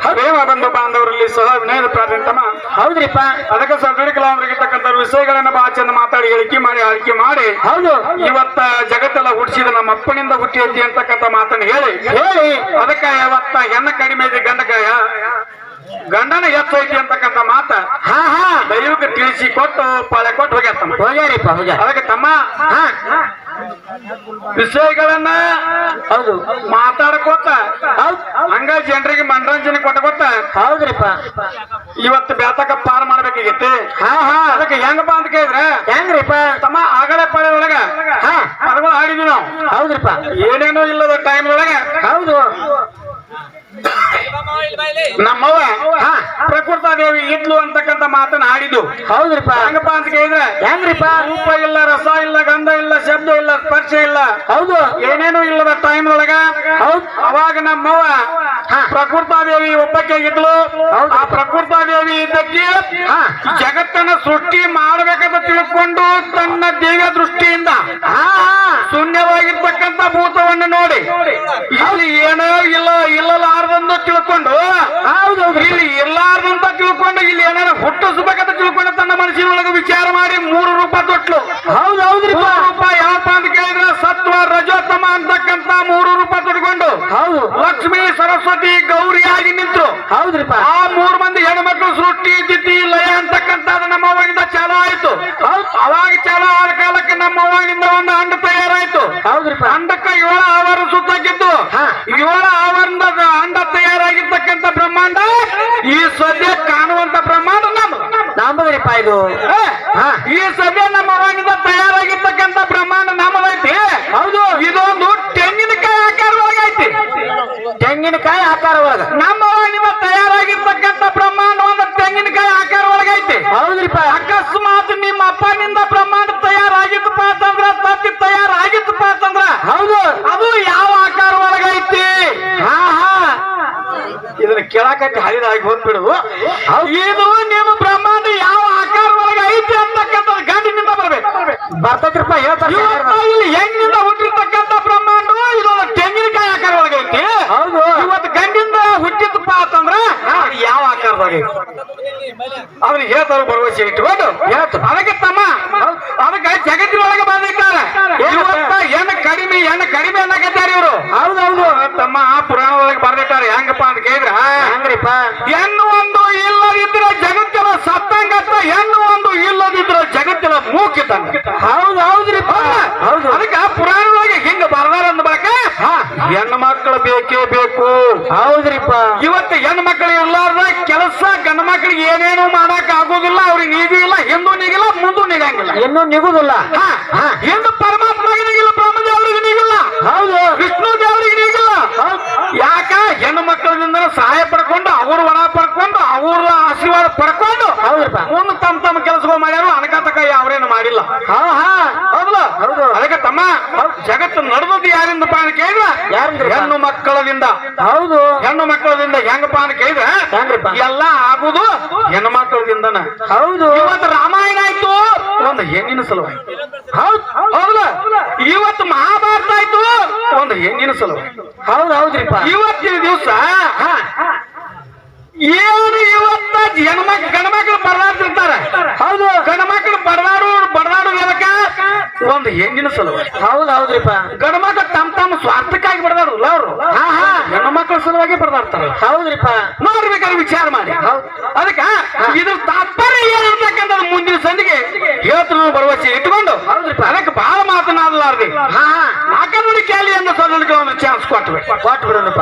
ಪ್ರೇಮ ಬಂಧು ಬಾಂಧವರಲ್ಲಿ ಸಹ ವಿನಯದ ಪ್ರಾರ್ಥನೆ. ಹೌದ್ರಿಪ್ಪ. ಅದಕ್ಕೆ ಕಲಾವಿದರಿಗಿರ್ತಕ್ಕಂಥ ವಿಷಯಗಳನ್ನ ಬಹಳ ಚಂದ ಮಾತಾಡಿ ಹೇಳಿಕೆ ಮಾಡಿ ಹೌದು ಇವತ್ತ ಜಗತ್ತೆಲ್ಲ ಹುಟ್ಟಿಸಿದ ನಮ್ಮ ಅಪ್ಪನಿಂದ ಹುಟ್ಟಿ ಐತಿ ಅಂತಕ್ಕಂಥ ಮಾತನ್ನ ಹೇಳಿ ಅದಕ್ಕೆ ಇವತ್ತ ಹೆಣ್ಣ ಕಡಿಮೆ ಐತಿ ಗಂಡನ ಹೆಚ್ಚು ಐತಿ ಅಂತಕ್ಕಂಥ ಮಾತ ದೈವಕ್ಕೆ ತಿಳಿಸಿ ಕೊಟ್ಟು ಪಾಳೆ ಕೊಟ್ಟು ಹೋಗ್ಯಾರಿಪ್ಪ. ಅದಕ್ಕೆ ತಮ್ಮ ವಿಷಯಗಳನ್ನ ಹೌದು ಮಾತಾಡ್ಕೋತ ಹಂಗ ಜನರಿಗೆ ಮನರಂಜನೆ ಕೊಟ್ಟ ಹೌದ್ರಿಪ್ಪ. ಇವತ್ತು ಬ್ಯಾತಕ ಪಾರ್ ಮಾಡ್ಬೇಕಾಗಿತ್ತು. ಅದಕ್ಕೆ ಹೆಂಗಪ್ಪ ಅಂತ ಕೇಳಿದ್ರೆ ಹೆಂಗ್ರಿಪ್ಪ ತಮ್ಮ ಆಗಲೇ ಪಾಳೆ ಒಳಗ ಪದಗಳು ಹಾಡಿದ್ವಿ ನಾವು. ಹೌದ್ರಿಪ್ಪ. ಏನೇನೋ ಇಲ್ಲದ ಟೈಮ್ ಒಳಗ ಹೌದು ನಮ್ಮವ ಪ್ರಕೃತ ದೇವಿ ಇದ್ಲು ಅಂತಕ್ಕಂಥ ಮಾತನ್ನ ಹಾಡಿದ್ದು. ಹೌದ್ರಿಪ್ಪ. ಹೆಂಗಪ್ಪ ಅಂತ ಕೇಳಿದ್ರೆ ಹೆಂಗ್ರಿಪ್ಪ ರೂಪ ಇಲ್ಲ, ರಸ ಇಲ್ಲ, ಗಂಧ ಇಲ್ಲ, ಶಬ್ದ ಇಲ್ಲ, ಸ್ಪರ್ಶ ಇಲ್ಲ, ಹೌದು ಏನೇನು ಇಲ್ಲದ ಟೈಮ್ ಒಳಗ ಅವಾಗ ನಮ್ಮವ ಪ್ರಕೃತ ದೇವಿ ಒಬ್ಬಕ್ಕೆ ಇದ್ಲು. ಆ ಪ್ರಕೃತ ದೇವಿ ಇದ್ದಕ್ಕೆ ಜಗತ್ತನ್ನ ಸೃಷ್ಟಿ ಮಾಡಬೇಕಂತ ತಿಳ್ಕೊಂಡು ತನ್ನ ದಿವ್ಯ ದೃಷ್ಟಿಯಿಂದ ಶೂನ್ಯವಾಗಿರ್ತಕ್ಕಂಥ ಭೂತವನ್ನು ನೋಡಿ ಇಲ್ಲಿ ಏನೋ ಇಲ್ಲಲಾರ್ದಂತ ತಿಳ್ಕೊಂಡು ಇಲ್ಲಿ ಇರ್ಲಾರ್ದಂತ ತಿಳ್ಕೊಂಡು ಇಲ್ಲಿ ಏನಾರ ಹುಟ್ಟಿಸ್ಬೇಕಂತ ತಿಳ್ಕೊಂಡು ತನ್ನ ಮನಸ್ಸಿನೊಳಗೆ ವಿಚಾರ ಮಾಡಿ 3 ರೂಪ ತೊಟ್ಲು. ಹೌದ್ರಿ. ರೂಪ ಯಾವಪ್ಪ ಅಂತ ಕೇಳಿದ್ರೆ ಸತ್ವ ರಜೋತ್ತಮ ಅಂತಕ್ಕಂಥ 3 ರೂಪ ತೊಟ್ಕೊಂಡು ಲಕ್ಷ್ಮೀ ಸರಸ್ವತಿ ಗೌರಿಯಾಗಿ ನಿಂತರು. ಹೌದ್ರಿಪ್ಪ. ಆ 3 ಮಂದಿ ಹೆಣ್ಮಕ್ಳು ಸೃಷ್ಟಿ ತಿಥಿ ಲಯ ಅಂತಕ್ಕಂಥದ್ದು ನಮ್ಮ ಅವ್ವನಿಂದ ಚಾಲು ಆಯ್ತು. ಅವಾಗ ಚಾಲು ಆದ ಕಾಲಕ್ಕೆ ನಮ್ಮ ಅವ್ವನಿಂದ ಒಂದು ಅಂಡ ತಯಾರಾಯ್ತು. ಹೌದ್ರಿಪ್ಪ. ಅಂಡಕ್ಕೆ 7 ಆವರಣ ಸುತ್ತಾಗಿದ್ದು. 7 ಆವರಣದ ಅಂಡ ತಯಾರಾಗಿರ್ತಕ್ಕಂಥ ಬ್ರಹ್ಮಾಂಡ ಈ ಸದ್ಯ ಕಾಣುವಂತ ಬ್ರಹ್ಮಾಂಡ ನಮ್ಮದ್ರಿಪ್ಪ. ಇದು ಈ ಸದ್ಯ ನಮ್ಮ ಅವ್ವನಿಂದ ತಯಾರಾಗಿರ್ತಕ್ಕಂಥ ಬ್ರಹ್ಮಾಂಡ ನಮ್ಮದೈತಿ. ಹೌದು. ಇದೊಂದು ತೆಂಗಿನಕಾಯಿ ಆಕಾರ ಒಳಗೈತಿ. ತೆಂಗಿನಕಾಯಿ ಆಕಾರ ಒಳಗ ನಮ್ಮ ಅವ್ವನಿಂದ ತಯಾರಾಗಿರ್ತಕ್ಕಂಥ ಬ್ರಹ್ಮಾಂಡ ಒಂದು ತೆಂಗಿನಕಾಯಿ ಆಕಾರ ಒಳಗೈತಿ. ಹೌದ್ರಿಪ್ಪ. ಅಕಸ್ಮಾತ್ ನಿಮ್ಮ ಅಪ್ಪನಿಂದ ಬ್ರಹ್ಮಾಂಡ ತಯಾರಾಗಿತ್ತಪ್ಪ ಅಂತಂದ್ರ ತತ್ತಿ ತಯಾರಾಗಿತ್ತಪ್ಪ ಅಂತಂದ್ರ ಹೌದು ಅದು ಯಾವ ಆಕಾರ ಒಳಗೈತಿ? ಇದನ್ನ ಕೇಳಾಕತ್ತಿ ಹರಿದಾಗಿ ಹೋಗ್ಬಿಡು. ಇದು ನಿಮ್ಮ ಬ್ರಹ್ಮಾಂಡ ಯಾವ ಆಕಾರ ಒಳಗೆ ಐತಿ ಅಂತಕ್ಕಂಥದ್ದು ಗಂಡಿನಿಂದ ಬರ್ಬೇಕು. ಬರ್ತೈತ್ರಪ್ಪ. ಇಲ್ಲಿ ಹೆಂಗಿನಿಂದ ಹುಟ್ಟಿರ್ತಕ್ಕಂಥ ಬ್ರಹ್ಮಾಂಡ ಇದೊಂದು ತೆಂಗಿನಕಾಯಿ ಆಕಾರ ಒಳಗೈತಿ. ಹೌದು. ಇವತ್ತು ಗಂಡಿಂದ ಹುಟ್ಟಿತ್ತಪ್ಪ ಅಂತಂದ್ರ ಯಾವ ಆಕಾರದಾಗ ಅದನ್ನ ಹೇಳ್ತಾರ ಭರವಸೆ ಇಟ್ಕೊಂಡು ಅದಕ್ಕೆ ತಮ್ಮ ಅದಕ್ಕೆ ಜಗತ್ತಿನೊಳಗೆ ಬಂದಿದ್ದಾರೆ. ಇವತ್ತ ಹೆಣ್ಣು ಕಡಿಮೆ ಅನ್ನಕತ್ತಾರೆ ಇವರು. ಹೌದೌದು ತಮ್ಮ ಪುರಾಣ ಒಳಗೆ ಬರ್ದಿಟ್ಟಾರೆ. ಹೆಂಗಪ್ಪ ಅಂತ ಕೇಳಿದ್ರ ಹೆಂಗ್ರಿಪ್ಪ? ಹೆಣ್ಣು ಒಂದು ಇಲ್ಲದಿದ್ರ ಜಗತ್ತಿನ ಸತ್ತಂಗತ್ತ, ಹೆಣ್ಣು ಒಂದು ಇಲ್ಲದಿದ್ರ ಜಗತ್ತಿನ ಮೂಕಿತಂಗ. ಹೌದ್ರಿಪ್ಪ. ಹೌದು. ಅದಕ್ಕೆ ಪುರಾಣದೊಳಗೆ ಹಿಂಗ ಬರ್ದಾರ ಅಂದ್ಬಾಕ ಹೆಣ್ಣು ಮಕ್ಕಳು ಬೇಕೇ ಬೇಕು. ಹೌದ್ರಿಪ್ಪ. ಇವತ್ತು ಹೆಣ್ಣು ಮಕ್ಕಳು ಇರ್ಲಾರ್ದ ಕೆಲಸ ಗಂಡು ಮಕ್ಕಳಿಗೆ ಏನೇನು ಮಾಡಕ್ ಆಗೋದಿಲ್ಲ. ಅವ್ರಿಗೆ ನೀಗೂ ಇಲ್ಲ, ಹಿಂದೂ ನೀಗಿಲ್ಲ, ಮುಂದೂ ನೀಗಂಗಿಲ್ಲ, ಇನ್ನೂ ನಿಗುದಿಲ್ಲ. ಹಿಂದೂ ಪರಮಾತ್ಮಗೆ ನೀಗಿಲ್ಲ, ಬ್ರಹ್ಮದೇವರಿಗೆ ನೀಗಿಲ್ಲ, ಹೌದು, ವಿಷ್ಣು ದೇವರಿಗೆ ನೀಗಿಲ್ಲ. ಯಾಕ ಹೆಣ್ಣು ಮಕ್ಕಳಿಂದ ಸಹಾಯ ಪಡ್ಕೊಂಡು ಅವ್ರ ಒಣ ಪಡ್ಕೊಂಡು ಅವ್ರ ಆಶೀರ್ವಾದ ಪಡ್ಕೊಂಡು ಮುಂದೆ ತಮ್ಮ ಕೆಲಸಗಳು ಮಾಡ್ಯಾರು. ಅನಕತಕಾಯಿ ಅವ್ರೇನು ಮಾಡಿಲ್ಲ. ಹೌದಲ್ಲ? ಅದಕ್ಕೆ ತಮ್ಮ ಜಗತ್ತು ನಡೆದದ್ದು ಯಾರಿಂದಪ್ಪ ಅಂತ ಕೇಳಿದ್ರ ಹೆಣ್ಣು ಮಕ್ಕಳದಿಂದ. ಹೌದು. ಹೆಣ್ಣು ಮಕ್ಕಳದಿಂದ ಹೆಂಗಪ್ಪ ಅಂತ ಕೇಳಿದ್ರ ಎಲ್ಲ ಆಗುದು ಹೆಣ್ಣು ಮಕ್ಕಳದಿಂದನ. ಹೌದು. ಇವತ್ತು ರಾಮಾಯಣ ಆಯ್ತು ಒಂದು ಹೆಣ್ಣಿನ ಸಲುವಾಗಿ. ಹೌದಲ್ಲ? ಇವತ್ತು ಮಹಾಭಾರತ ಆಯ್ತು ಒಂದು ಹೆಣ್ಣಿನ ಸಲುವಾಗಿ. ಹೌದ್ರಿಪ್ಪ. ಇವತ್ತಿನ ದಿವಸ ಏನು ಇವತ್ತ ಗಂಡ್ಮಕ್ಳು ಬಡದಾಡ್ತಿರ್ತಾರೆ. ಹೌದು. ಗಂಡ್ಮಕ್ಳು ಬಡದಾಡು ಹೇಳಕ ಒಂದು ಹೆಣ್ಣಿನ ಸಲುವಾಗಿ. ಹೌದ್ರಿಪ್ಪ. ಗಂಡ್ಮಕ್ಳು ತಮ್ಮ ಸ್ವಾರ್ಥಕ್ಕಾಗಿ ಬಡದಾಡಲ್ಲ ಅವರು. ಹೆಣ್ಣು ಮಕ್ಕಳ ಸಲುವಾಗಿ ಬಡದಾಡ್ತಾರೆ. ಹೌದ್ರಿಪ್ಪ. ನೋಡ್ಬೇಕಾದ್ರೆ ವಿಚಾರ ಮಾಡಿ. ಅದಕ್ಕ ಇದ್ರ ತಾತ್ಪರ್ಯ ಏನಿರ್ತಕ್ಕಂಥದ್ದು ಮುಂದಿನ ಸಂದಿಗೆ ಹೇಳ್ತು ಭರವಸೆ ಇಟ್ಕೊಂಡು ಅದಕ್ಕೆ ಬಹಳ ಮಾತನಾಡಲಾರ್ದೆ ನಾಲ್ಕ ನುಡಿ ಕೇಳಿ ಅಂತ ಒಂದು ಚಾನ್ಸ್ ಕೊಟ್ಬಿಡೋಣಪ್ಪ.